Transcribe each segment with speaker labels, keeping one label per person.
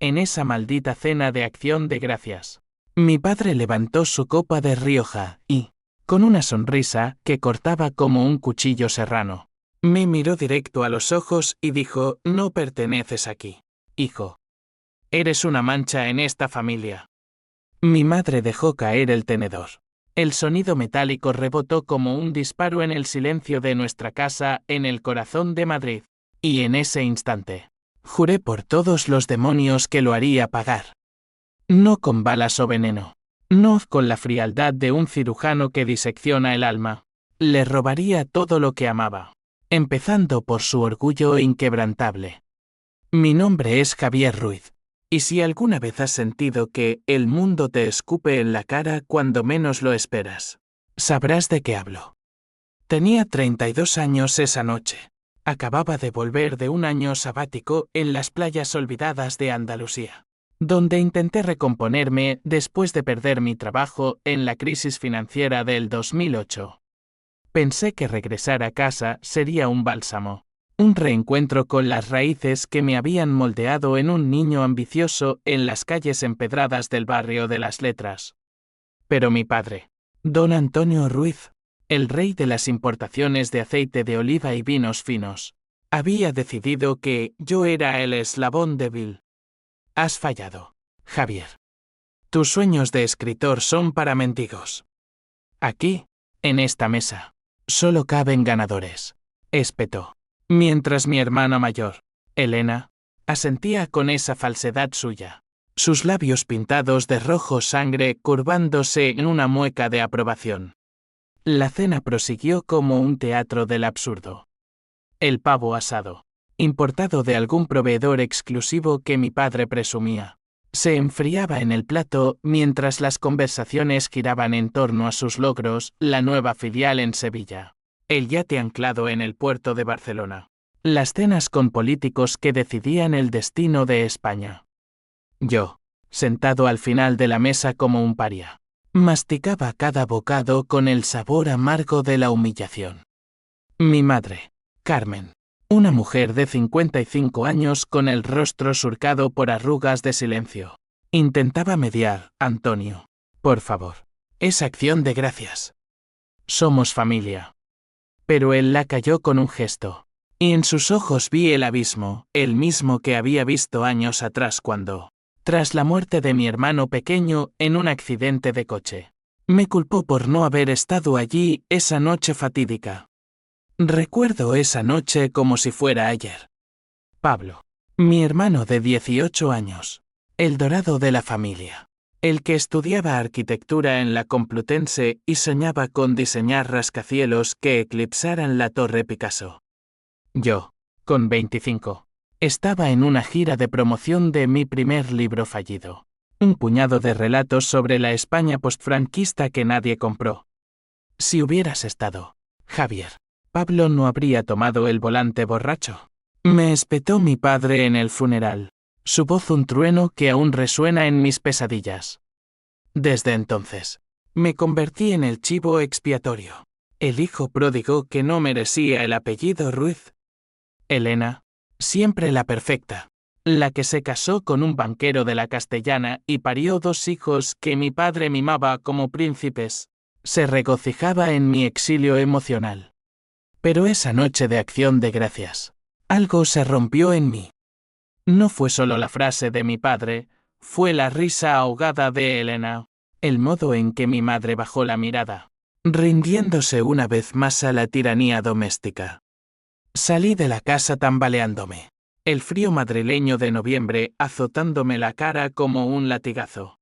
Speaker 1: en esa maldita cena de Acción de Gracias. Mi padre levantó su copa de Rioja y, con una sonrisa que cortaba como un cuchillo serrano, me miró directo a los ojos y dijo: no perteneces aquí, hijo. Eres una mancha en esta familia. Mi madre dejó caer el tenedor. El sonido metálico rebotó como un disparo en el silencio de nuestra casa en el corazón de Madrid. Y en ese instante, juré por todos los demonios que lo haría pagar. No con balas o veneno. No con la frialdad de un cirujano que disecciona el alma. Le robaría todo lo que amaba, empezando por su orgullo inquebrantable. Mi nombre es Javier Ruiz. Y si alguna vez has sentido que el mundo te escupe en la cara cuando menos lo esperas, sabrás de qué hablo. Tenía 32 años esa noche. Acababa de volver de un año sabático en las playas olvidadas de Andalucía, donde intenté recomponerme después de perder mi trabajo en la crisis financiera del 2008. Pensé que regresar a casa sería un bálsamo. Un reencuentro con las raíces que me habían moldeado en un niño ambicioso en las calles empedradas del barrio de las Letras. Pero mi padre, don Antonio Ruiz, el rey de las importaciones de aceite de oliva y vinos finos, había decidido que yo era el eslabón débil. Has fallado, Javier. Tus sueños de escritor son para mendigos. Aquí, en esta mesa, solo caben ganadores, espetó. Mientras mi hermana mayor, Elena, asentía con esa falsedad suya, sus labios pintados de rojo sangre curvándose en una mueca de aprobación. La cena prosiguió como un teatro del absurdo. El pavo asado, importado de algún proveedor exclusivo que mi padre presumía, se enfriaba en el plato mientras las conversaciones giraban en torno a sus logros, la nueva filial en Sevilla, el yate anclado en el puerto de Barcelona, las cenas con políticos que decidían el destino de España. Yo, sentado al final de la mesa como un paria, masticaba cada bocado con el sabor amargo de la humillación. Mi madre, Carmen, una mujer de 55 años con el rostro surcado por arrugas de silencio, intentaba mediar: Antonio, por favor, es Acción de Gracias. Somos familia. Pero él la calló con un gesto, y en sus ojos vi el abismo, el mismo que había visto años atrás cuando, tras la muerte de mi hermano pequeño en un accidente de coche, me culpó por no haber estado allí esa noche fatídica. Recuerdo esa noche como si fuera ayer. Pablo, mi hermano de 18 años, el dorado de la familia, el que estudiaba arquitectura en la Complutense y soñaba con diseñar rascacielos que eclipsaran la Torre Picasso. Yo, con 25, estaba en una gira de promoción de mi primer libro fallido, un puñado de relatos sobre la España postfranquista que nadie compró. Si hubieras estado, Javier, Pablo no habría tomado el volante borracho. Me espetó mi padre en el funeral, su voz un trueno que aún resuena en mis pesadillas. Desde entonces, me convertí en el chivo expiatorio, el hijo pródigo que no merecía el apellido Ruiz. Elena, siempre la perfecta, la que se casó con un banquero de la Castellana y parió 2 hijos que mi padre mimaba como príncipes, se regocijaba en mi exilio emocional. Pero esa noche de Acción de Gracias, algo se rompió en mí. No fue solo la frase de mi padre, fue la risa ahogada de Elena, el modo en que mi madre bajó la mirada, rindiéndose una vez más a la tiranía doméstica. Salí de la casa tambaleándome, el frío madrileño de noviembre azotándome la cara como un latigazo.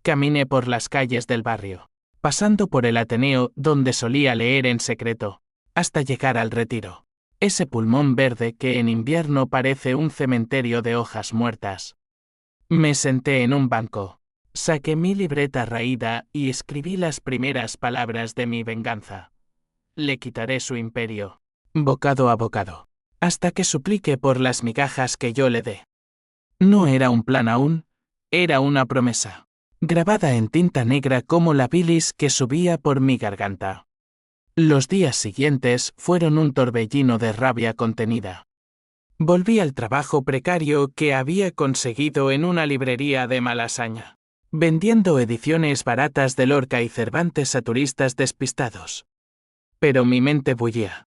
Speaker 1: Caminé por las calles del barrio, pasando por el Ateneo donde solía leer en secreto, hasta llegar al Retiro, ese pulmón verde que en invierno parece un cementerio de hojas muertas. Me senté en un banco, saqué mi libreta raída y escribí las primeras palabras de mi venganza. Le quitaré su imperio, bocado a bocado, hasta que suplique por las migajas que yo le dé. No era un plan aún, era una promesa, grabada en tinta negra como la bilis que subía por mi garganta. Los días siguientes fueron un torbellino de rabia contenida. Volví al trabajo precario que había conseguido en una librería de Malasaña, vendiendo ediciones baratas de Lorca y Cervantes a turistas despistados. Pero mi mente bullía.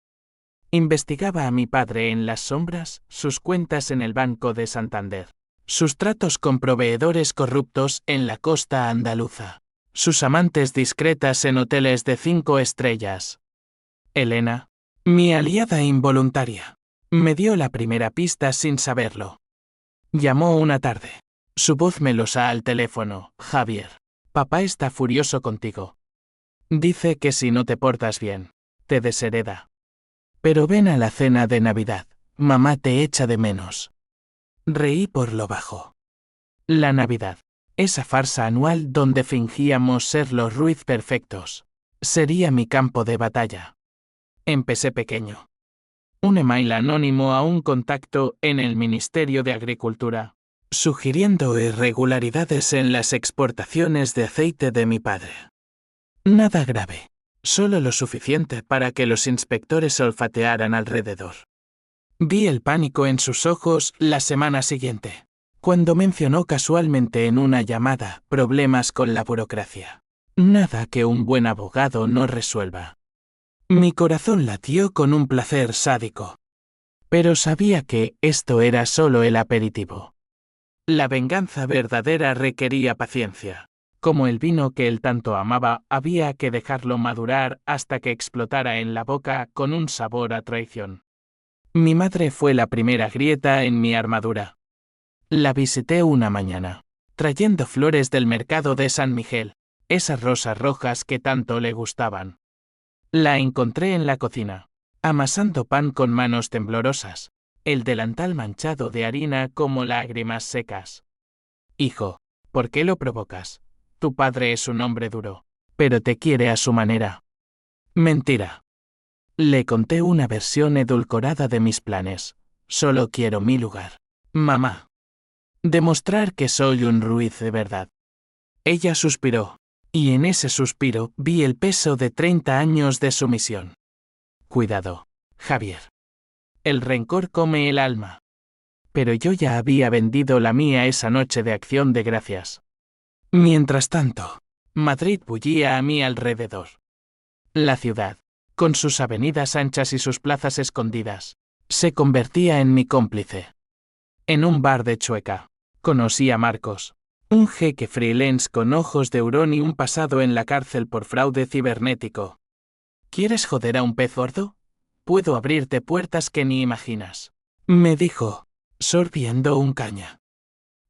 Speaker 1: Investigaba a mi padre en las sombras, sus cuentas en el Banco de Santander, sus tratos con proveedores corruptos en la costa andaluza, sus amantes discretas en hoteles de 5 estrellas. Elena, mi aliada involuntaria, me dio la primera pista sin saberlo. Llamó una tarde. Su voz melosa al teléfono. Javier, papá está furioso contigo. Dice que si no te portas bien, te deshereda. Pero ven a la cena de Navidad, mamá te echa de menos. Reí por lo bajo. La Navidad, esa farsa anual donde fingíamos ser los Ruiz perfectos, sería mi campo de batalla. Empecé pequeño. Un email anónimo a un contacto en el Ministerio de Agricultura, sugiriendo irregularidades en las exportaciones de aceite de mi padre. Nada grave, solo lo suficiente para que los inspectores olfatearan alrededor. Vi el pánico en sus ojos la semana siguiente, cuando mencionó casualmente en una llamada problemas con la burocracia. Nada que un buen abogado no resuelva. Mi corazón latió con un placer sádico. Pero sabía que esto era solo el aperitivo. La venganza verdadera requería paciencia. Como el vino que él tanto amaba, había que dejarlo madurar hasta que explotara en la boca con un sabor a traición. Mi madre fue la primera grieta en mi armadura. La visité una mañana, trayendo flores del mercado de San Miguel, esas rosas rojas que tanto le gustaban. La encontré en la cocina, amasando pan con manos temblorosas, el delantal manchado de harina como lágrimas secas. Hijo, ¿por qué lo provocas? Tu padre es un hombre duro, pero te quiere a su manera. Mentira. Le conté una versión edulcorada de mis planes. Solo quiero mi lugar. Mamá. Demostrar que soy un Ruiz de verdad. Ella suspiró, y en ese suspiro vi el peso de 30 años de sumisión. Cuidado, Javier. El rencor come el alma. Pero yo ya había vendido la mía esa noche de Acción de Gracias. Mientras tanto, Madrid bullía a mi alrededor. La ciudad, con sus avenidas anchas y sus plazas escondidas, se convertía en mi cómplice. En un bar de Chueca, conocí a Marcos, un jeque freelance con ojos de hurón y un pasado en la cárcel por fraude cibernético. ¿Quieres joder a un pez gordo? Puedo abrirte puertas que ni imaginas, me dijo, sorbiendo un caña.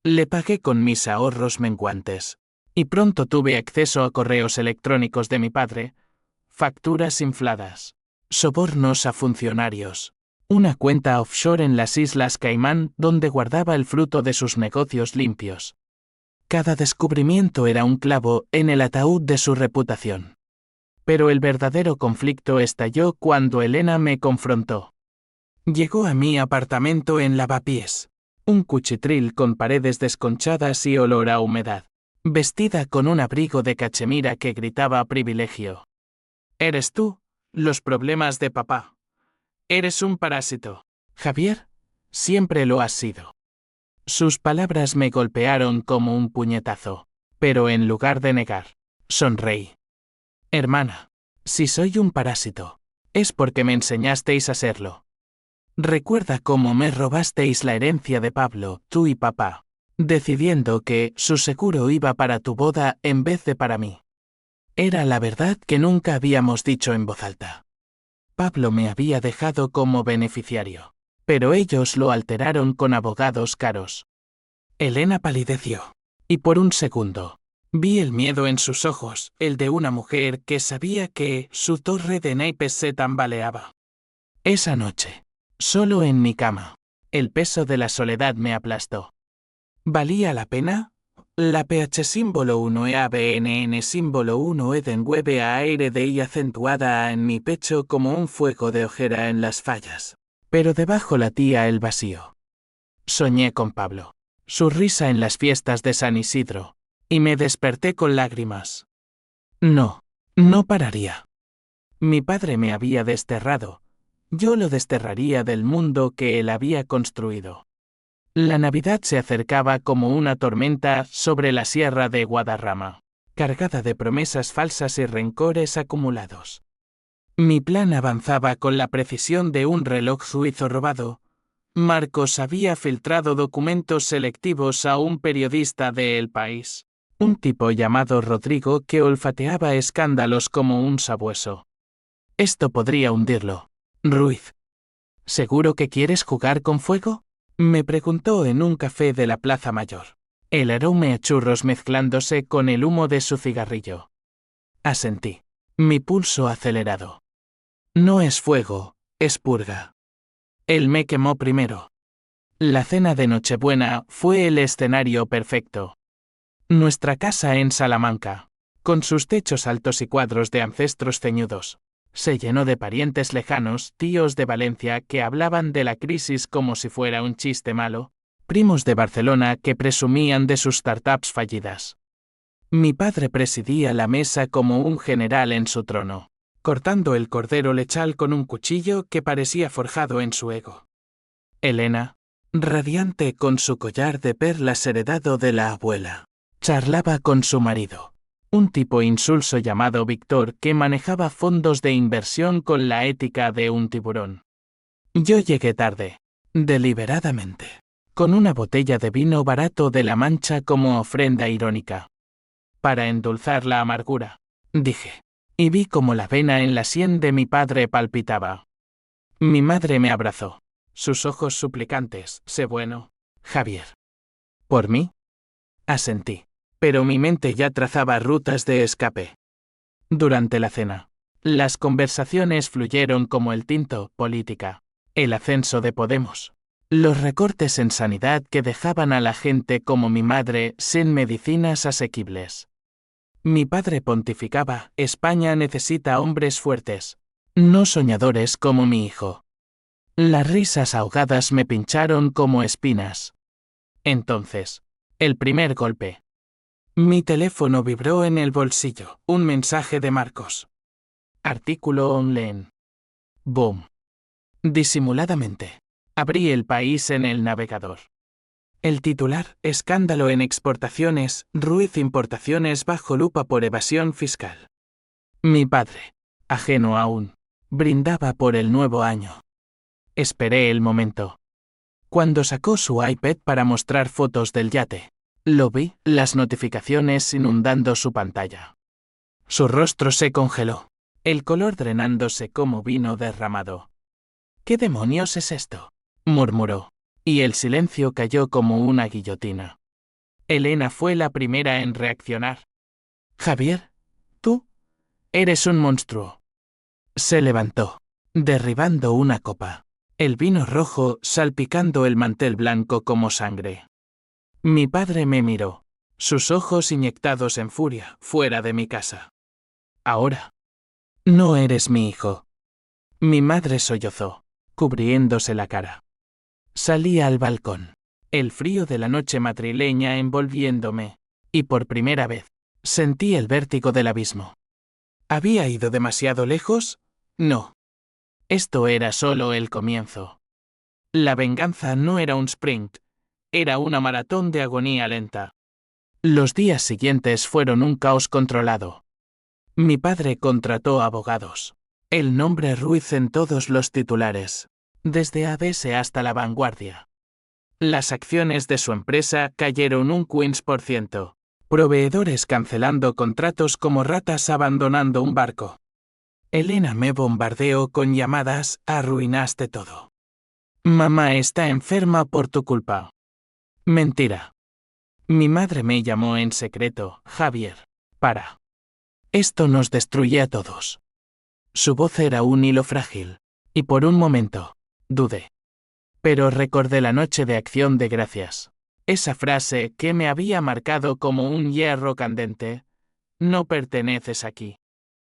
Speaker 1: Le pagué con mis ahorros menguantes, y pronto tuve acceso a correos electrónicos de mi padre, facturas infladas, sobornos a funcionarios, una cuenta offshore en las Islas Caimán donde guardaba el fruto de sus negocios limpios. Cada descubrimiento era un clavo en el ataúd de su reputación. Pero el verdadero conflicto estalló cuando Elena me confrontó. Llegó a mi apartamento en Lavapiés, un cuchitril con paredes desconchadas y olor a humedad, vestida con un abrigo de cachemira que gritaba privilegio. ¿Eres tú? Los problemas de papá. Eres un parásito. Javier, siempre lo has sido. Sus palabras me golpearon como un puñetazo, pero en lugar de negar, sonreí. Hermana, si soy un parásito, es porque me enseñasteis a serlo. Recuerda cómo me robasteis la herencia de Pablo, tú y papá, decidiendo que su seguro iba para tu boda en vez de para mí. Era la verdad que nunca habíamos dicho en voz alta. Pablo me había dejado como beneficiario, pero ellos lo alteraron con abogados caros. Elena palideció, y por un segundo, vi el miedo en sus ojos, el de una mujer que sabía que su torre de naipes se tambaleaba. Esa noche, solo en mi cama, el peso de la soledad me aplastó. ¿Valía la pena? La PH símbolo 1 EABNN símbolo 1 Eden web a aire de y acentuada en mi pecho como un fuego de ojera en las fallas. Pero debajo latía el vacío. Soñé con Pablo, su risa en las fiestas de San Isidro, y me desperté con lágrimas. No pararía. Mi padre me había desterrado. Yo lo desterraría del mundo que él había construido. La Navidad se acercaba como una tormenta sobre la sierra de Guadarrama, cargada de promesas falsas y rencores acumulados. Mi plan avanzaba con la precisión de un reloj suizo robado. Marcos había filtrado documentos selectivos a un periodista de El País, un tipo llamado Rodrigo que olfateaba escándalos como un sabueso. Esto podría hundirlo. Ruiz. ¿Seguro que quieres jugar con fuego? Me preguntó en un café de la Plaza Mayor, el aroma a churros mezclándose con el humo de su cigarrillo. Asentí, mi pulso acelerado. No es fuego, es purga. Él me quemó primero. La cena de Nochebuena fue el escenario perfecto. Nuestra casa en Salamanca, con sus techos altos y cuadros de ancestros ceñudos, se llenó de parientes lejanos, tíos de Valencia que hablaban de la crisis como si fuera un chiste malo, primos de Barcelona que presumían de sus startups fallidas. Mi padre presidía la mesa como un general en su trono, cortando el cordero lechal con un cuchillo que parecía forjado en su ego. Elena, radiante con su collar de perlas heredado de la abuela, charlaba con su marido, un tipo insulso llamado Víctor que manejaba fondos de inversión con la ética de un tiburón. Yo llegué tarde, deliberadamente, con una botella de vino barato de La Mancha como ofrenda irónica. Para endulzar la amargura, dije, y vi como la vena en la sien de mi padre palpitaba. Mi madre me abrazó, sus ojos suplicantes, sé bueno, Javier. ¿Por mí? Asentí, pero mi mente ya trazaba rutas de escape. Durante la cena, las conversaciones fluyeron como el tinto, política, el ascenso de Podemos, los recortes en sanidad que dejaban a la gente como mi madre sin medicinas asequibles. Mi padre pontificaba, España necesita hombres fuertes, no soñadores como mi hijo. Las risas ahogadas me pincharon como espinas. Entonces, el primer golpe. Mi teléfono vibró en el bolsillo, un mensaje de Marcos. Artículo online. Boom. Disimuladamente, abrí El País en el navegador. El titular, escándalo en exportaciones, Ruiz importaciones bajo lupa por evasión fiscal. Mi padre, ajeno aún, brindaba por el nuevo año. Esperé el momento. Cuando sacó su iPad para mostrar fotos del yate, lo vi, las notificaciones inundando su pantalla. Su rostro se congeló, el color drenándose como vino derramado. ¿Qué demonios es esto?, murmuró. Y el silencio cayó como una guillotina. Elena fue la primera en reaccionar. Javier, tú eres un monstruo. Se levantó, derribando una copa, el vino rojo salpicando el mantel blanco como sangre. Mi padre me miró, sus ojos inyectados en furia, fuera de mi casa. Ahora, no eres mi hijo. Mi madre sollozó, cubriéndose la cara. Salí al balcón, el frío de la noche madrileña envolviéndome, y por primera vez, sentí el vértigo del abismo. ¿Había ido demasiado lejos? No. Esto era solo el comienzo. La venganza no era un sprint, era una maratón de agonía lenta. Los días siguientes fueron un caos controlado. Mi padre contrató abogados. El nombre Ruiz en todos los titulares, desde ABC hasta La Vanguardia. Las acciones de su empresa cayeron un 15%. Proveedores cancelando contratos como ratas abandonando un barco. Elena me bombardeó con llamadas, arruinaste todo. Mamá está enferma por tu culpa. Mentira. Mi madre me llamó en secreto, Javier, para. Esto nos destruye a todos. Su voz era un hilo frágil, y por un momento, dudé. Pero recordé la noche de Acción de Gracias. Esa frase que me había marcado como un hierro candente. No perteneces aquí.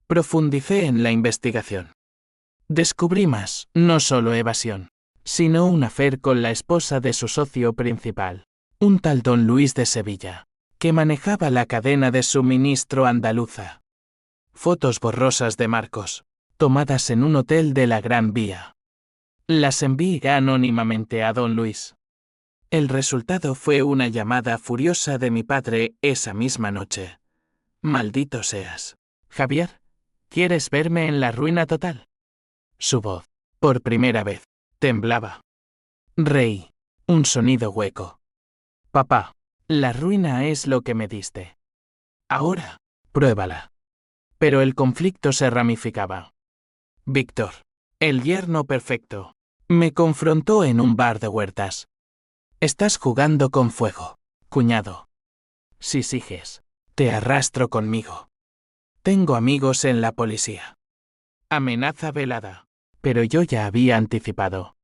Speaker 1: Profundicé en la investigación. Descubrí más, no solo evasión, sino un affair con la esposa de su socio principal, un tal don Luis de Sevilla, que manejaba la cadena de suministro andaluza. Fotos borrosas de Marcos, tomadas en un hotel de la Gran Vía. Las envié anónimamente a don Luis. El resultado fue una llamada furiosa de mi padre esa misma noche. Maldito seas. Javier, ¿quieres verme en la ruina total? Su voz, por primera vez, temblaba. Reí. Un sonido hueco. Papá, la ruina es lo que me diste. Ahora, pruébala. Pero el conflicto se ramificaba. Víctor, el yerno perfecto, me confrontó en un bar de Huertas. Estás jugando con fuego, cuñado. Si sigues, te arrastro conmigo. Tengo amigos en la policía. Amenaza velada. Pero yo ya había anticipado.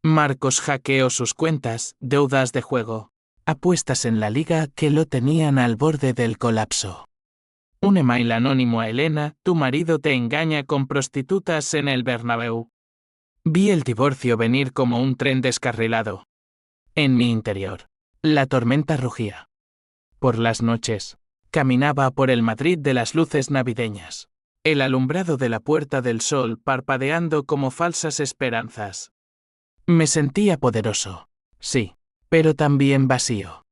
Speaker 1: Marcos hackeó sus cuentas, deudas de juego, apuestas en la liga que lo tenían al borde del colapso. Un email anónimo a Elena, tu marido te engaña con prostitutas en el Bernabéu. Vi el divorcio venir como un tren descarrilado. En mi interior, la tormenta rugía. Por las noches, caminaba por el Madrid de las luces navideñas, el alumbrado de la Puerta del Sol parpadeando como falsas esperanzas. Me sentía poderoso, sí, pero también vacío.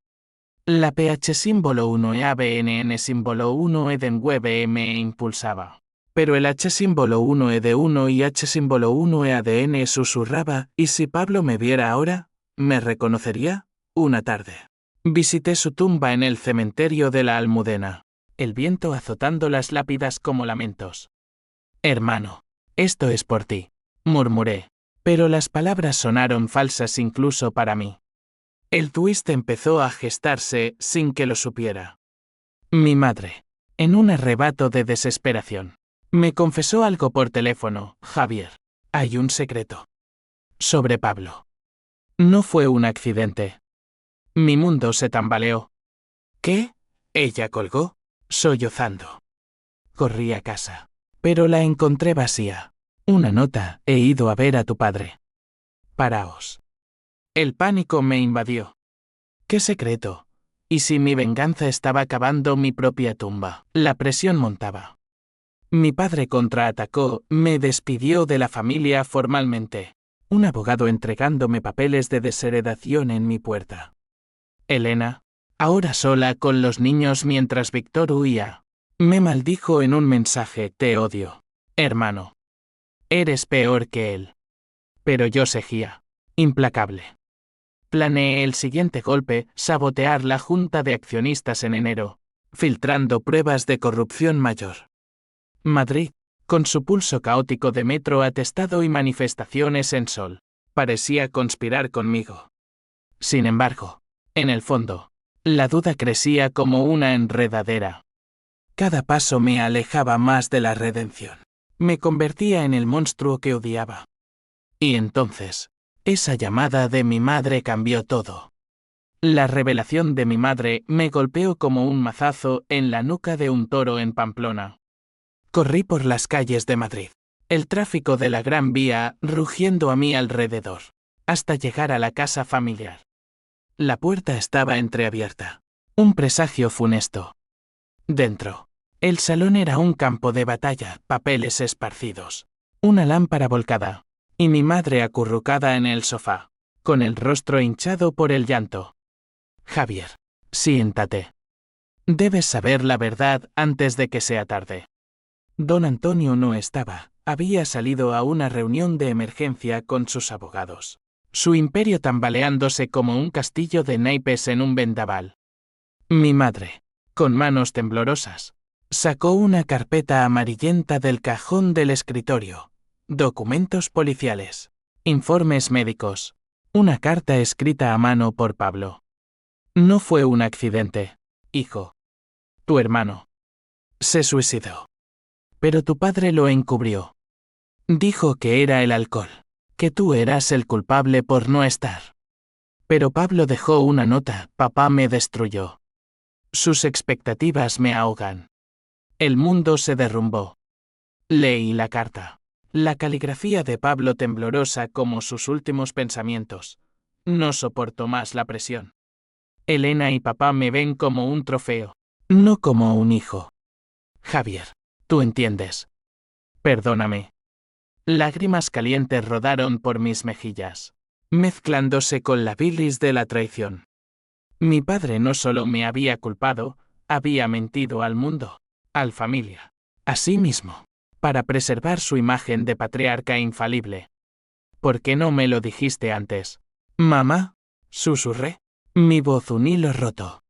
Speaker 1: La PH símbolo 1 e ABNN símbolo 1 Edenweb me impulsaba. Pero el H símbolo 1 ED1 y H símbolo 1 ADN susurraba, ¿y si Pablo me viera ahora? ¿Me reconocería? Una tarde. Visité su tumba en el cementerio de la Almudena, el viento azotando las lápidas como lamentos. Hermano, esto es por ti, murmuré, pero las palabras sonaron falsas incluso para mí. El twist empezó a gestarse sin que lo supiera. Mi madre, en un arrebato de desesperación, me confesó algo por teléfono. Javier, hay un secreto. Sobre Pablo. No fue un accidente. Mi mundo se tambaleó. ¿Qué? Ella colgó, sollozando. Corrí a casa, pero la encontré vacía. Una nota, he ido a ver a tu padre. Paraos. El pánico me invadió. ¿Qué secreto? ¿Y si mi venganza estaba cavando mi propia tumba? La presión montaba. Mi padre contraatacó, me despidió de la familia formalmente. Un abogado entregándome papeles de desheredación en mi puerta. Elena, ahora sola con los niños mientras Víctor huía, me maldijo en un mensaje, te odio, hermano. Eres peor que él. Pero yo seguía, implacable. Planeé el siguiente golpe, sabotear la junta de accionistas en enero, filtrando pruebas de corrupción mayor. Madrid, con su pulso caótico de metro atestado y manifestaciones en sol, parecía conspirar conmigo. Sin embargo, en el fondo, la duda crecía como una enredadera. Cada paso me alejaba más de la redención. Me convertía en el monstruo que odiaba. Y entonces, esa llamada de mi madre cambió todo. La revelación de mi madre me golpeó como un mazazo en la nuca de un toro en Pamplona. Corrí por las calles de Madrid, el tráfico de la Gran Vía rugiendo a mi alrededor, hasta llegar a la casa familiar. La puerta estaba entreabierta. Un presagio funesto. Dentro, el salón era un campo de batalla, papeles esparcidos, una lámpara volcada, y mi madre acurrucada en el sofá, con el rostro hinchado por el llanto. Javier, siéntate. Debes saber la verdad antes de que sea tarde. Don Antonio no estaba, había salido a una reunión de emergencia con sus abogados. Su imperio tambaleándose como un castillo de naipes en un vendaval. Mi madre, con manos temblorosas, sacó una carpeta amarillenta del cajón del escritorio. Documentos policiales, informes médicos, una carta escrita a mano por Pablo. No fue un accidente, hijo. Tu hermano se suicidó. Pero tu padre lo encubrió. Dijo que era el alcohol, que tú eras el culpable por no estar. Pero Pablo dejó una nota, papá me destruyó. Sus expectativas me ahogan. El mundo se derrumbó. Leí la carta. La caligrafía de Pablo temblorosa como sus últimos pensamientos. No soporto más la presión. Elena y papá me ven como un trofeo, no como un hijo. Javier, tú entiendes. Perdóname. Lágrimas calientes rodaron por mis mejillas, mezclándose con la bilis de la traición. Mi padre no solo me había culpado, había mentido al mundo, al familia, a sí mismo, para preservar su imagen de patriarca infalible. ¿Por qué no me lo dijiste antes? Mamá, susurré, mi voz un hilo roto.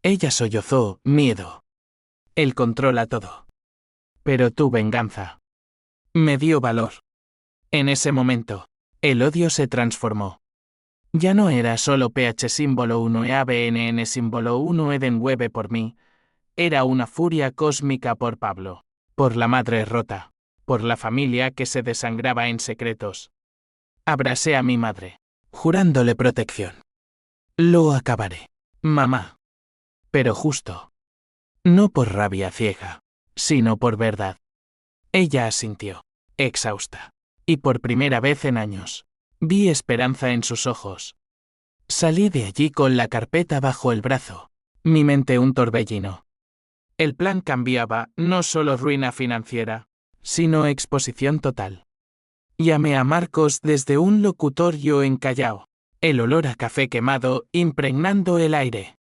Speaker 1: Ella sollozó, miedo. Él controla todo. Pero tu venganza me dio valor. En ese momento, el odio se transformó. Ya no era solo PH símbolo 1 e ABNN símbolo 1 Eden Web por mí, era una furia cósmica por Pablo, por la madre rota, por la familia que se desangraba en secretos. Abracé a mi madre, jurándole protección. Lo acabaré, mamá. Pero justo. No por rabia ciega, sino por verdad. Ella asintió, exhausta. Y por primera vez en años, vi esperanza en sus ojos. Salí de allí con la carpeta bajo el brazo, mi mente un torbellino. El plan cambiaba, no solo ruina financiera, sino exposición total. Llamé a Marcos desde un locutorio en Callao, el olor a café quemado impregnando el aire.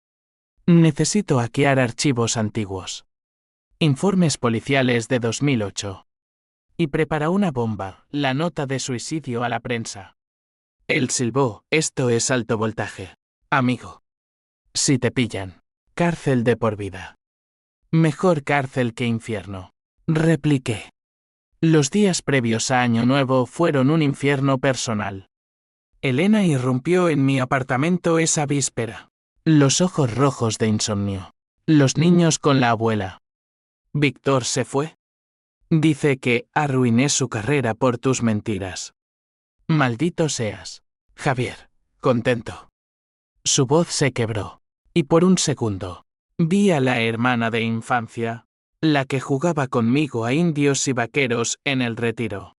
Speaker 1: Necesito hackear archivos antiguos. Informes policiales de 2008. Y prepara una bomba, la nota de suicidio a la prensa. Él silbó, esto es alto voltaje. Amigo. Si te pillan, cárcel de por vida. Mejor cárcel que infierno. Repliqué. Los días previos a Año Nuevo fueron un infierno personal. Elena irrumpió en mi apartamento esa víspera. Los ojos rojos de insomnio. Los niños con la abuela. ¿Víctor se fue? Dice que arruiné su carrera por tus mentiras. Maldito seas, Javier, contento. Su voz se quebró, y por un segundo, vi a la hermana de infancia, la que jugaba conmigo a indios y vaqueros en el retiro.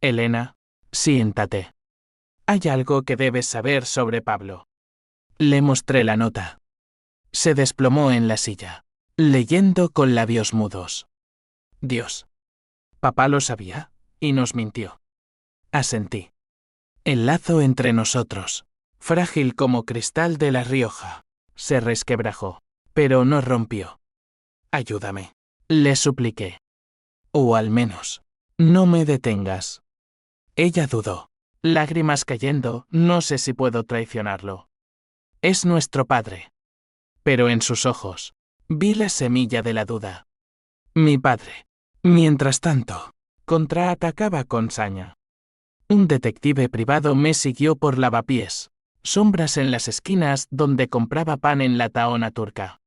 Speaker 1: Elena, siéntate. Hay algo que debes saber sobre Pablo. Le mostré la nota. Se desplomó en la silla, leyendo con labios mudos. Dios. Papá lo sabía, y nos mintió. Asentí. El lazo entre nosotros, frágil como cristal de La Rioja, se resquebrajó, pero no rompió. Ayúdame, le supliqué. O al menos, no me detengas. Ella dudó, lágrimas cayendo, no sé si puedo traicionarlo. Es nuestro padre. Pero en sus ojos, vi la semilla de la duda. Mi padre, mientras tanto, contraatacaba con saña. Un detective privado me siguió por lavapiés, sombras en las esquinas donde compraba pan en la Taona turca.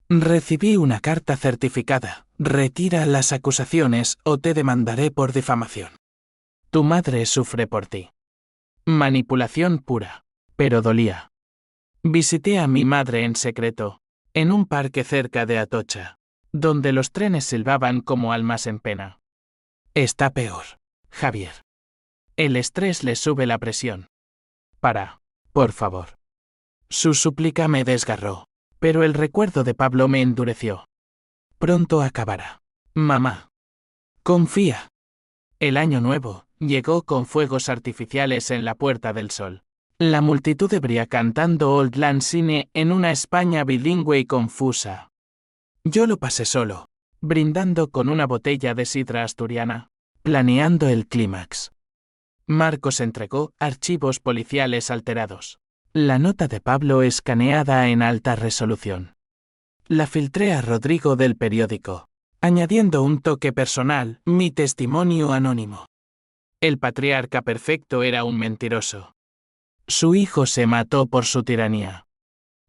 Speaker 1: Recibí una carta certificada, retira las acusaciones o te demandaré por difamación. Tu madre sufre por ti. Manipulación pura, pero dolía. Visité a mi madre en secreto, en un parque cerca de Atocha, donde los trenes silbaban como almas en pena. Está peor, Javier. El estrés le sube la presión. Para, por favor. Su súplica me desgarró, pero el recuerdo de Pablo me endureció. Pronto acabará. Mamá. Confía. El año nuevo llegó con fuegos artificiales en la Puerta del Sol. La multitud ebria cantando Old Lang Syne en una España bilingüe y confusa. Yo lo pasé solo, brindando con una botella de sidra asturiana, planeando el clímax. Marcos entregó archivos policiales alterados. La nota de Pablo escaneada en alta resolución. La filtré a Rodrigo del periódico, añadiendo un toque personal, mi testimonio anónimo. El patriarca perfecto era un mentiroso. Su hijo se mató por su tiranía.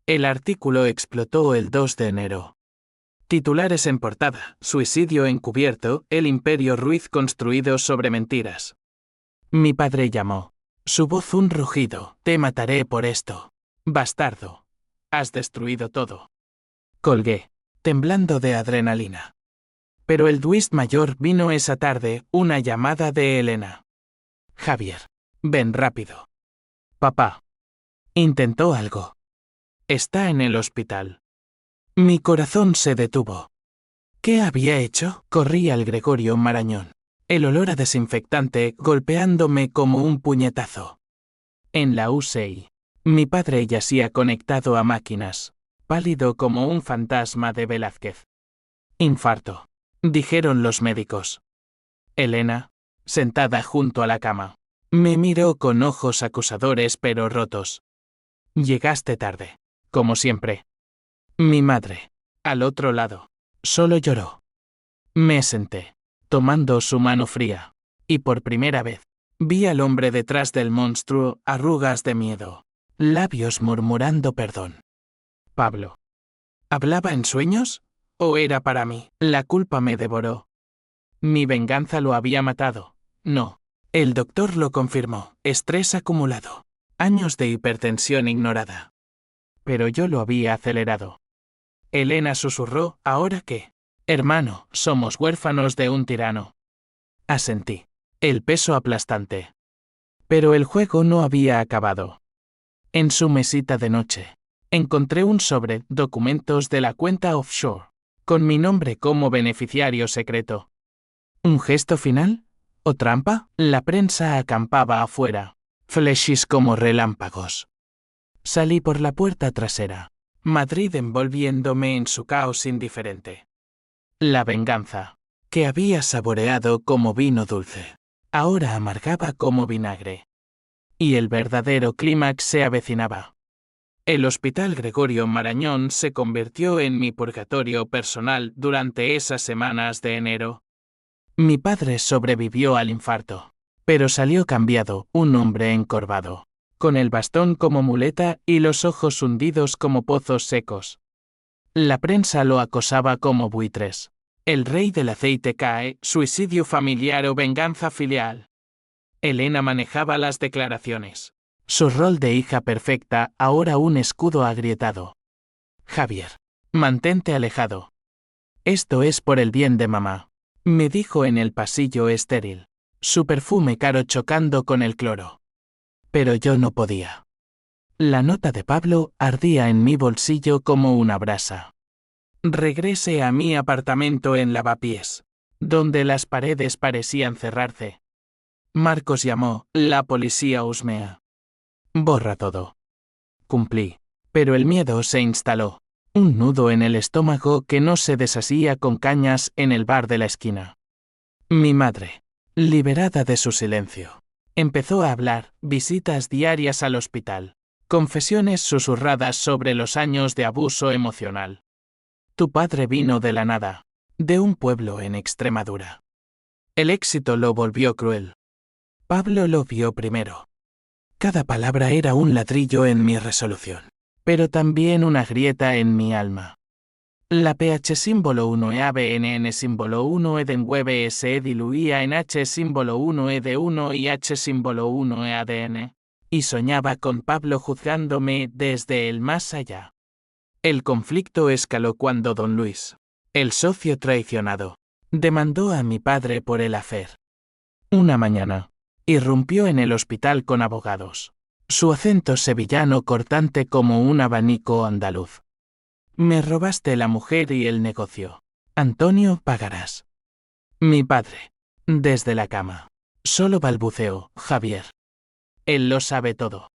Speaker 1: El artículo explotó el 2 de enero. Titulares en portada: Suicidio encubierto, el imperio Ruiz construido sobre mentiras. Mi padre llamó. Su voz un rugido: te mataré por esto. Bastardo. Has destruido todo. Colgué, temblando de adrenalina. Pero el twist mayor vino esa tarde, una llamada de Elena. Javier. Ven rápido. Papá. Intentó algo. Está en el hospital. Mi corazón se detuvo. ¿Qué había hecho? Corrí al Gregorio Marañón. El olor a desinfectante golpeándome como un puñetazo. En la UCI, mi padre yacía conectado a máquinas, pálido como un fantasma de Velázquez. Infarto, dijeron los médicos. Elena, sentada junto a la cama, me miró con ojos acusadores pero rotos. Llegaste tarde, como siempre. Mi madre, al otro lado, solo lloró. Me senté, tomando su mano fría, y por primera vez, vi al hombre detrás del monstruo, arrugas de miedo, labios murmurando perdón. Pablo. ¿Hablaba en sueños? ¿O era para mí? La culpa me devoró. Mi venganza lo había matado. No. El doctor lo confirmó. Estrés acumulado. Años de hipertensión ignorada. Pero yo lo había acelerado. Elena susurró, ¿ahora qué? Hermano, somos huérfanos de un tirano. Asentí. El peso aplastante. Pero el juego no había acabado. En su mesita de noche, encontré un sobre, documentos de la cuenta offshore, con mi nombre como beneficiario secreto. ¿Un gesto final? ¿O trampa? La prensa acampaba afuera, flashes como relámpagos. Salí por la puerta trasera, Madrid envolviéndome en su caos indiferente. La venganza, que había saboreado como vino dulce, ahora amargaba como vinagre. Y el verdadero clímax se avecinaba. El Hospital Gregorio Marañón se convirtió en mi purgatorio personal durante esas semanas de enero. Mi padre sobrevivió al infarto, pero salió cambiado, un hombre encorvado, con el bastón como muleta y los ojos hundidos como pozos secos. La prensa lo acosaba como buitres. El rey del aceite cae, suicidio familiar o venganza filial. Elena manejaba las declaraciones. Su rol de hija perfecta, ahora un escudo agrietado. Javier, mantente alejado. Esto es por el bien de mamá, me dijo en el pasillo estéril, su perfume caro chocando con el cloro. Pero yo no podía. La nota de Pablo ardía en mi bolsillo como una brasa. Regresé a mi apartamento en Lavapiés, donde las paredes parecían cerrarse. Marcos llamó, la policía husmea. Borra todo. Cumplí, pero el miedo se instaló, un nudo en el estómago que no se deshacía con cañas en el bar de la esquina. Mi madre, liberada de su silencio, empezó a hablar, visitas diarias al hospital, confesiones susurradas sobre los años de abuso emocional. Tu padre vino de la nada, de un pueblo en Extremadura. El éxito lo volvió cruel. Pablo lo vio primero. Cada palabra era un ladrillo en mi resolución, pero también una grieta en mi alma. La pH símbolo 1 e ABNN símbolo 1 e den web se diluía en H símbolo 1 e de 1 y H símbolo 1 e ADN. Y soñaba con Pablo juzgándome desde el más allá. El conflicto escaló cuando don Luis, el socio traicionado, demandó a mi padre por el affair. Una mañana, irrumpió en el hospital con abogados. Su acento sevillano cortante como un abanico andaluz. Me robaste la mujer y el negocio. Antonio, pagarás. Mi padre, desde la cama, solo balbuceó, Javier. Él lo sabe todo.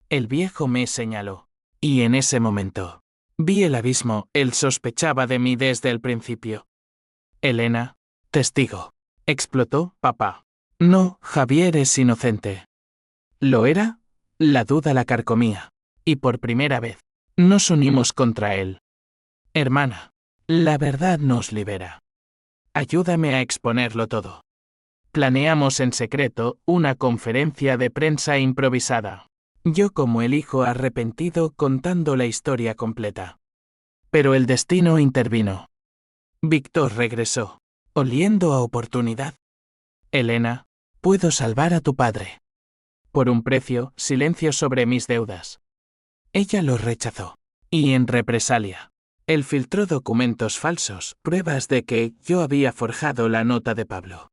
Speaker 1: El viejo me señaló. Y en ese momento, vi el abismo, él sospechaba de mí desde el principio. Elena, testigo. Explotó, papá. No, Javier es inocente. ¿Lo era? La duda la carcomía. Y por primera vez, nos unimos contra él. Hermana, la verdad nos libera. Ayúdame a exponerlo todo. Planeamos en secreto una conferencia de prensa improvisada. Yo como el hijo arrepentido contando la historia completa. Pero el destino intervino. Víctor regresó, oliendo a oportunidad. Elena, puedo salvar a tu padre. Por un precio, silencio sobre mis deudas. Ella lo rechazó. Y en represalia, él filtró documentos falsos, pruebas de que yo había forjado la nota de Pablo.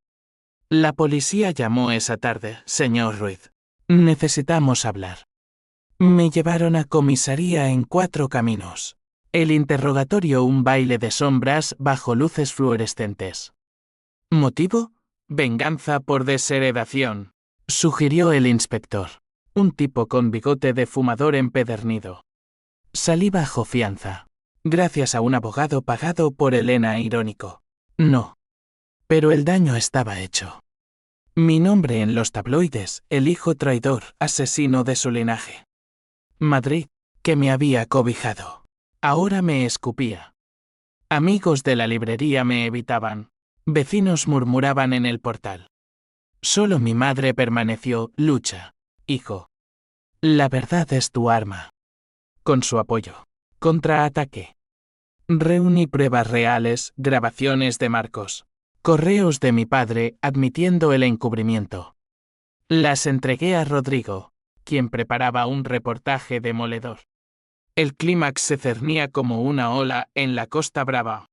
Speaker 1: La policía llamó esa tarde, señor Ruiz. Necesitamos hablar. Me llevaron a comisaría en 4 caminos. El interrogatorio un baile de sombras bajo luces fluorescentes. ¿Motivo? Venganza por desheredación, sugirió el inspector, un tipo con bigote de fumador empedernido. Salí bajo fianza, gracias a un abogado pagado por Elena irónico. No. Pero el daño estaba hecho. Mi nombre en los tabloides, el hijo traidor, asesino de su linaje. Madrid, que me había cobijado, ahora me escupía. Amigos de la librería me evitaban. Vecinos murmuraban en el portal. Solo mi madre permaneció, lucha, hijo. La verdad es tu arma. Con su apoyo. Contraataque. Reuní pruebas reales, grabaciones de Marcos. Correos de mi padre admitiendo el encubrimiento. Las entregué a Rodrigo, quien preparaba un reportaje demoledor. El clímax se cernía como una ola en la Costa Brava.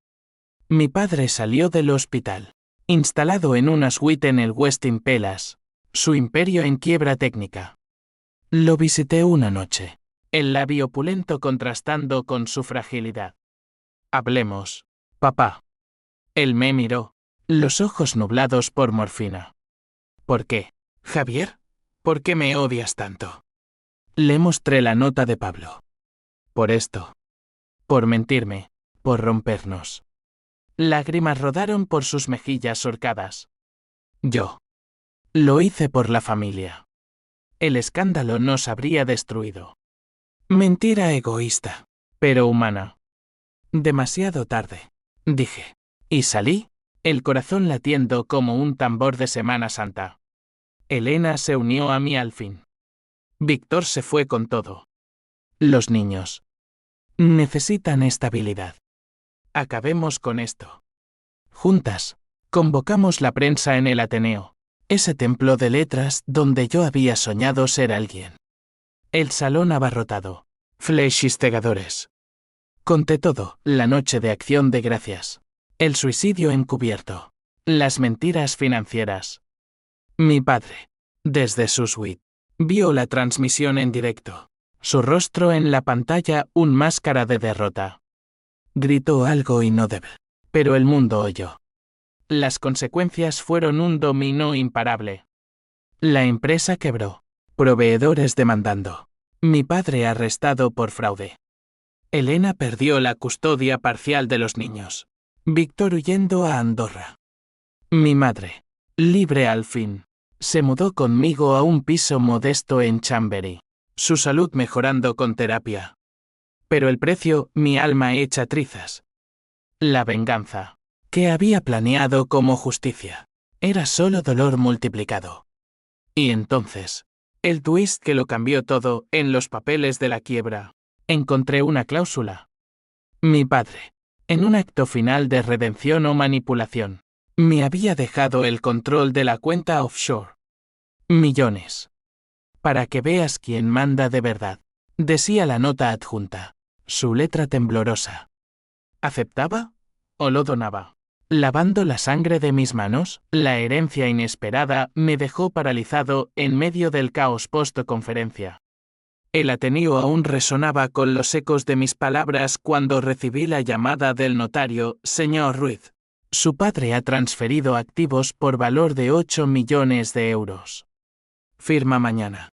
Speaker 1: Mi padre salió del hospital, instalado en una suite en el Westin Palace, su imperio en quiebra técnica. Lo visité una noche, el labio opulento contrastando con su fragilidad. Hablemos, papá. Él me miró, los ojos nublados por morfina. ¿Por qué, Javier? ¿Por qué me odias tanto? Le mostré la nota de Pablo. Por esto. Por mentirme, por rompernos. Lágrimas rodaron por sus mejillas horcadas. Yo. Lo hice por la familia. El escándalo nos habría destruido. Mentira egoísta, pero humana. Demasiado tarde, dije. Y salí, el corazón latiendo como un tambor de Semana Santa. Elena se unió a mí al fin. Víctor se fue con todo. Los niños necesitan estabilidad. Acabemos con esto. Juntas, convocamos la prensa en el Ateneo, ese templo de letras donde yo había soñado ser alguien. El salón abarrotado. Flechistegadores. Conté todo, la noche de Acción de Gracias. El suicidio encubierto. Las mentiras financieras. Mi padre, desde su suite, vio la transmisión en directo. Su rostro en la pantalla, un máscara de derrota. Gritó algo inaudible, pero el mundo oyó. Las consecuencias fueron un dominó imparable. La empresa quebró. Proveedores demandando. Mi padre arrestado por fraude. Elena perdió la custodia parcial de los niños. Víctor huyendo a Andorra. Mi madre, libre al fin, se mudó conmigo a un piso modesto en Chambery. Su salud mejorando con terapia. Pero el precio, mi alma hecha trizas. La venganza, que había planeado como justicia, era solo dolor multiplicado. Y entonces, el twist que lo cambió todo, en los papeles de la quiebra, encontré una cláusula. Mi padre, en un acto final de redención o manipulación, me había dejado el control de la cuenta offshore. Millones. Para que veas quién manda de verdad, decía la nota adjunta, su letra temblorosa. ¿Aceptaba? ¿O lo donaba? Lavando la sangre de mis manos, la herencia inesperada me dejó paralizado en medio del caos post-conferencia. El Ateneo aún resonaba con los ecos de mis palabras cuando recibí la llamada del notario, señor Ruiz. Su padre ha transferido activos por valor de 8 millones de euros. Firma mañana.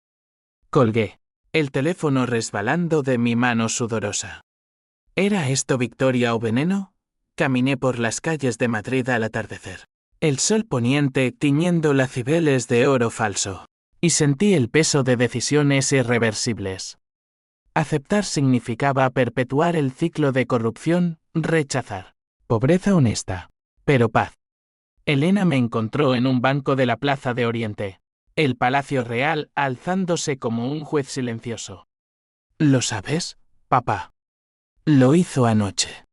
Speaker 1: Colgué, el teléfono resbalando de mi mano sudorosa. ¿Era esto victoria o veneno? Caminé por las calles de Madrid al atardecer. El sol poniente tiñendo las cibeles de oro falso. Y sentí el peso de decisiones irreversibles. Aceptar significaba perpetuar el ciclo de corrupción, rechazar. Pobreza honesta. Pero paz. Elena me encontró en un banco de la Plaza de Oriente. El Palacio Real alzándose como un juez silencioso. ¿Lo sabes, papá? Lo hizo anoche.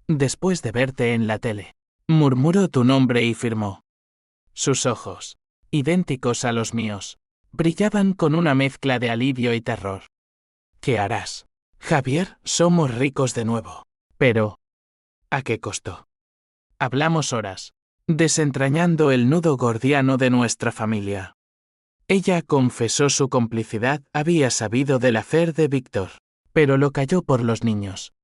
Speaker 1: Después de verte en la tele. Murmuró tu nombre y firmó. Sus ojos, idénticos a los míos, brillaban con una mezcla de alivio y terror. ¿Qué harás, Javier? Somos ricos de nuevo. Pero, ¿a qué costo? Hablamos horas, desentrañando el nudo gordiano de nuestra familia. Ella confesó su complicidad, había sabido del hacer de Víctor, pero lo calló por los niños.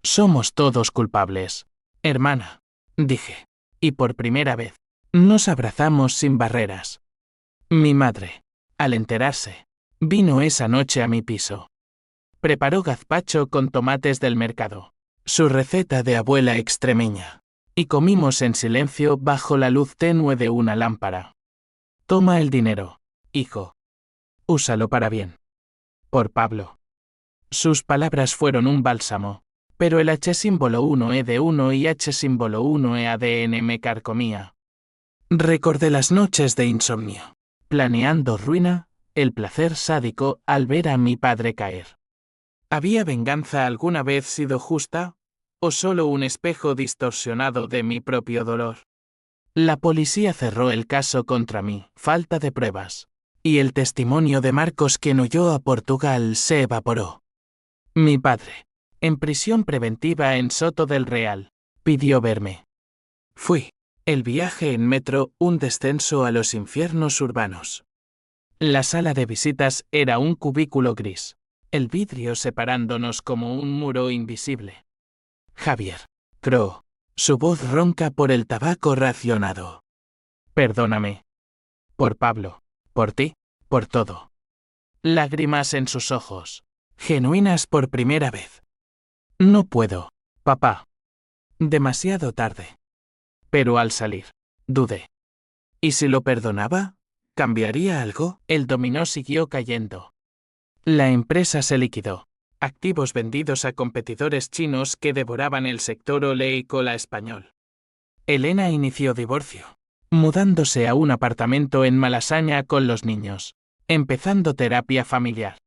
Speaker 1: Somos todos culpables, hermana, dije, y por primera vez, Nos abrazamos sin barreras. Mi madre, al enterarse, vino esa noche a mi piso. Preparó gazpacho con tomates del mercado, su receta de abuela extremeña, y comimos en silencio bajo la luz tenue de una lámpara. Toma el dinero, hijo. Úsalo para bien. Por Pablo. Sus palabras fueron un bálsamo, pero el H símbolo 1E de 1 y H símbolo 1E ADN me carcomía. Recordé las noches de insomnio, planeando ruina, el placer sádico al ver a mi padre caer. ¿Había venganza alguna vez sido justa? ¿O solo un espejo distorsionado de mi propio dolor? La policía cerró el caso contra mí, falta de pruebas. Y el testimonio de Marcos, quien huyó a Portugal, se evaporó. Mi padre, en prisión preventiva en Soto del Real, pidió verme. Fui. El viaje en metro, un descenso a los infiernos urbanos. La sala de visitas era un cubículo gris, el vidrio separándonos como un muro invisible. Javier, croó, su voz ronca por el tabaco racionado. Perdóname. Por Pablo, por ti, por todo. Lágrimas en sus ojos, genuinas por primera vez. No puedo, papá. Demasiado tarde. Pero al salir, dudé. ¿Y si lo perdonaba? ¿Cambiaría algo? El dominó siguió cayendo. La empresa se liquidó. Activos vendidos a competidores chinos que devoraban el sector oleícola español. Elena inició divorcio, mudándose a un apartamento en Malasaña con los niños, empezando terapia familiar.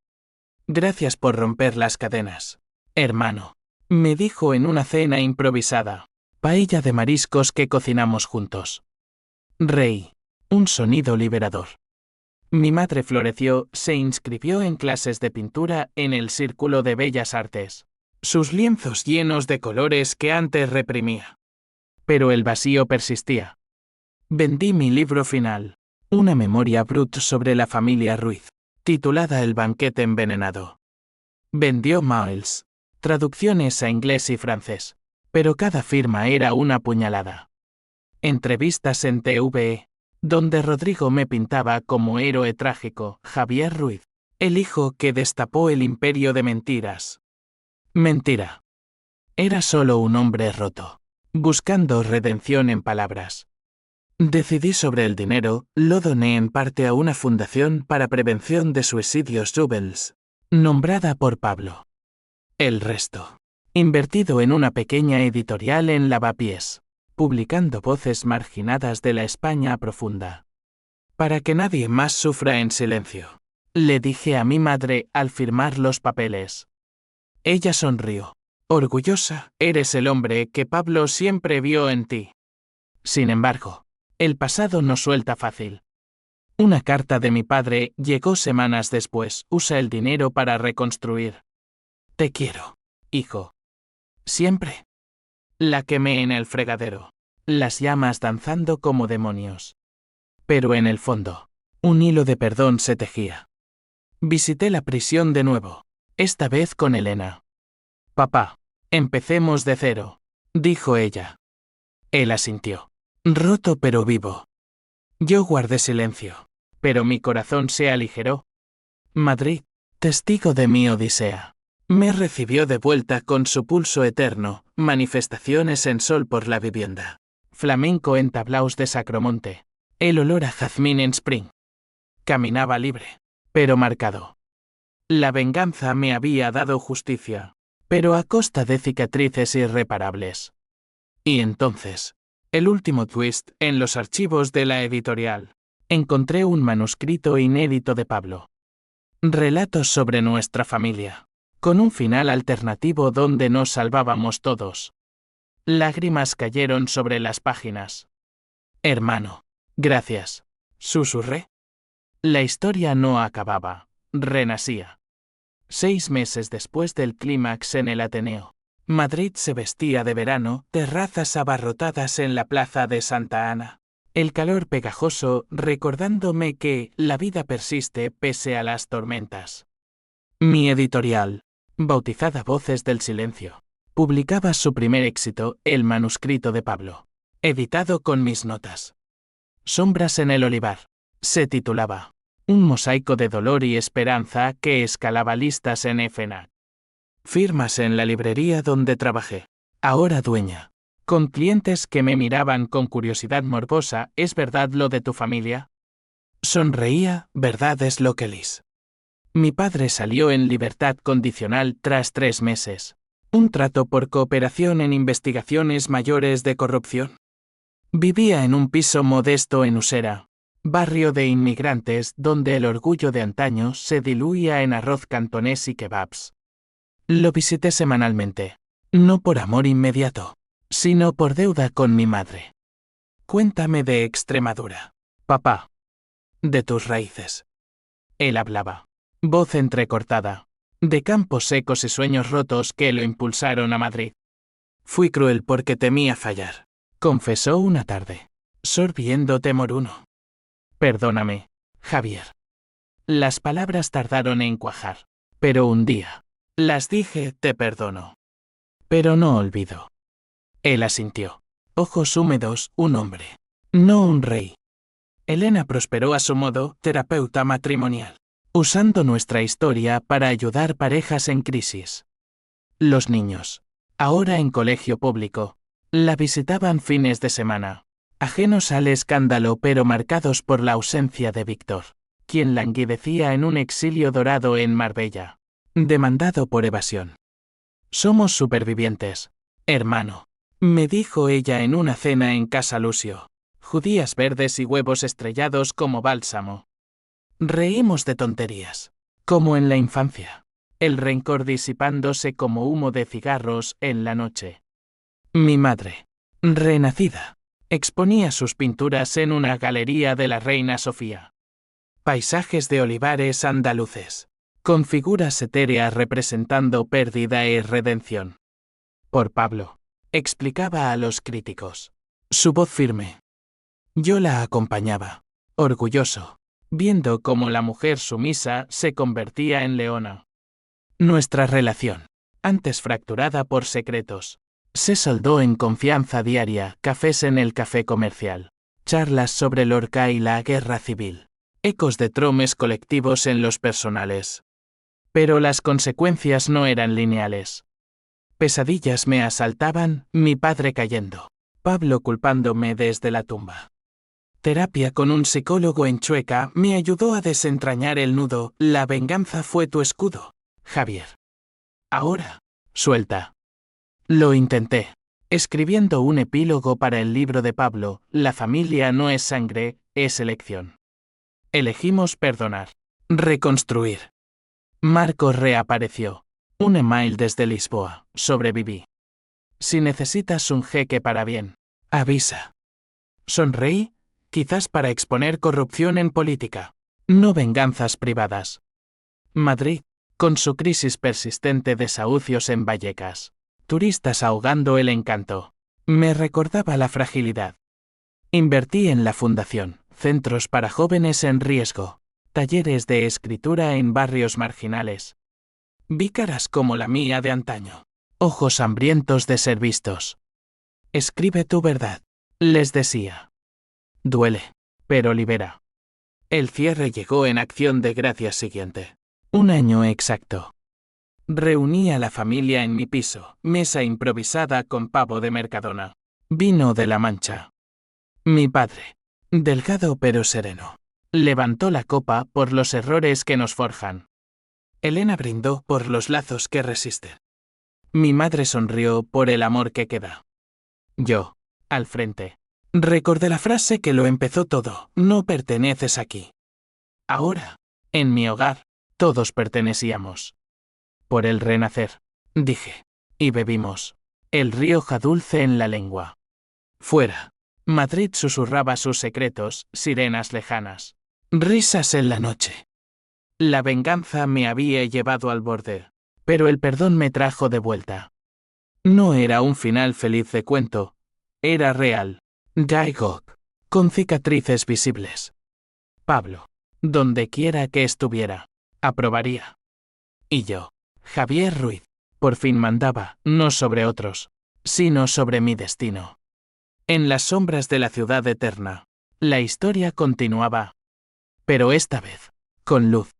Speaker 1: Gracias por romper las cadenas, hermano, me dijo en una cena improvisada, paella de mariscos que cocinamos juntos. Reí, un sonido liberador. Mi madre floreció, se inscribió en clases de pintura en el Círculo de Bellas Artes. Sus lienzos llenos de colores que antes reprimía. Pero el vacío persistía. Vendí mi libro final, una memoria brut sobre la familia Ruiz, titulada El banquete envenenado. Vendió Miles, traducciones a inglés y francés, pero cada firma era una puñalada. Entrevistas en TVE, donde Rodrigo me pintaba como héroe trágico, Javier Ruiz, el hijo que destapó el imperio de mentiras. Mentira. Era solo un hombre roto, buscando redención en palabras. Decidí sobre el dinero, lo doné en parte a una fundación para prevención de suicidios Jubels, nombrada por Pablo. El resto, invertido en una pequeña editorial en Lavapiés, publicando voces marginadas de la España profunda. Para que nadie más sufra en silencio, le dije a mi madre al firmar los papeles. Ella sonrió. Orgullosa, eres el hombre que Pablo siempre vio en ti. Sin embargo, el pasado no suelta fácil. Una carta de mi padre llegó semanas después. Usa el dinero para reconstruir. Te quiero, hijo. Siempre. La quemé en el fregadero, las llamas danzando como demonios. Pero en el fondo, un hilo de perdón se tejía. Visité la prisión de nuevo, esta vez con Elena. Papá, empecemos de cero, dijo ella. Él asintió, roto pero vivo. Yo guardé silencio, pero mi corazón se aligeró. Madrid, testigo de mi odisea. Me recibió de vuelta con su pulso eterno, manifestaciones en sol por la vivienda. Flamenco en tablaos de Sacromonte. El olor a jazmín en Spring. Caminaba libre, pero marcado. La venganza me había dado justicia, pero a costa de cicatrices irreparables. Y entonces, el último twist en los archivos de la editorial. Encontré un manuscrito inédito de Pablo. Relatos sobre nuestra familia. Con un final alternativo donde nos salvábamos todos. Lágrimas cayeron sobre las páginas. Hermano, gracias, susurré. La historia no acababa, renacía. 6 meses después del clímax en el Ateneo, Madrid se vestía de verano, terrazas abarrotadas en la plaza de Santa Ana. El calor pegajoso recordándome que la vida persiste pese a las tormentas. Mi editorial, bautizada Voces del Silencio, publicaba su primer éxito, el manuscrito de Pablo, editado con mis notas. Sombras en el olivar. Se titulaba. Un mosaico de dolor y esperanza que escalaba listas en FNAC. Firmas en la librería donde trabajé. Ahora dueña. Con clientes que me miraban con curiosidad morbosa, ¿es verdad lo de tu familia? Sonreía, verdad es lo que Liz. Mi padre salió en libertad condicional tras 3 meses. Un trato por cooperación en investigaciones mayores de corrupción. Vivía en un piso modesto en Usera, barrio de inmigrantes donde el orgullo de antaño se diluía en arroz cantonés y kebabs. Lo visité semanalmente, no por amor inmediato, sino por deuda con mi madre. Cuéntame de Extremadura, papá. De tus raíces. Él hablaba, voz entrecortada, de campos secos y sueños rotos que lo impulsaron a Madrid. Fui cruel porque temía fallar, confesó una tarde, sorbiendo temoruno. Perdóname, Javier. Las palabras tardaron en cuajar, pero un día las dije, te perdono. Pero no olvido. Él asintió. Ojos húmedos, un hombre, no un rey. Elena prosperó a su modo, terapeuta matrimonial, usando nuestra historia para ayudar parejas en crisis. Los niños, ahora en colegio público, la visitaban fines de semana, ajenos al escándalo pero marcados por la ausencia de Víctor, quien languidecía en un exilio dorado en Marbella, demandado por evasión. Somos supervivientes, hermano, me dijo ella en una cena en casa Lucio. Judías verdes y huevos estrellados como bálsamo. Reímos de tonterías, como en la infancia, el rencor disipándose como humo de cigarros en la noche. Mi madre, renacida, exponía sus pinturas en una galería de la Reina Sofía. Paisajes de olivares andaluces, con figuras etéreas representando pérdida y redención. Por Pablo, explicaba a los críticos, su voz firme. Yo la acompañaba, orgulloso, viendo cómo la mujer sumisa se convertía en leona. Nuestra relación, antes fracturada por secretos, se soldó en confianza diaria, cafés en el café comercial, charlas sobre Lorca y la guerra civil, ecos de tromes colectivos en los personales. Pero las consecuencias no eran lineales. Pesadillas me asaltaban, mi padre cayendo, Pablo culpándome desde la tumba. Terapia con un psicólogo en Chueca me ayudó a desentrañar el nudo, la venganza fue tu escudo, Javier. Ahora, suelta. Lo intenté, escribiendo un epílogo para el libro de Pablo, La familia no es sangre, es elección. Elegimos perdonar, reconstruir. Marco reapareció. Un email desde Lisboa, sobreviví. Si necesitas un jeque para bien, avisa. Sonreí, quizás para exponer corrupción en política, no venganzas privadas. Madrid, con su crisis persistente de desahucios en Vallecas, turistas ahogando el encanto, me recordaba la fragilidad. Invertí en la fundación, centros para jóvenes en riesgo, talleres de escritura en barrios marginales. Vi caras como la mía de antaño, ojos hambrientos de ser vistos. Escribe tu verdad, les decía. Duele, pero libera. El cierre llegó en Acción de Gracias siguiente. 1 año exacto. Reuní a la familia en mi piso, mesa improvisada con pavo de Mercadona, vino de La Mancha. Mi padre, delgado pero sereno, levantó la copa por los errores que nos forjan. Elena brindó por los lazos que resisten. Mi madre sonrió por el amor que queda. Yo, al frente, recordé la frase que lo empezó todo, no perteneces aquí. Ahora, en mi hogar, todos pertenecíamos. Por el renacer, dije, y bebimos. El Rioja dulce en la lengua. Fuera, Madrid susurraba sus secretos, sirenas lejanas. Risas en la noche. La venganza me había llevado al borde, pero el perdón me trajo de vuelta. No era un final feliz de cuento, era real. Daigok, con cicatrices visibles. Pablo, donde quiera que estuviera, aprobaría. Y yo, Javier Ruiz, por fin mandaba, no sobre otros, sino sobre mi destino. En las sombras de la ciudad eterna, La historia continuaba. Pero esta vez, con luz.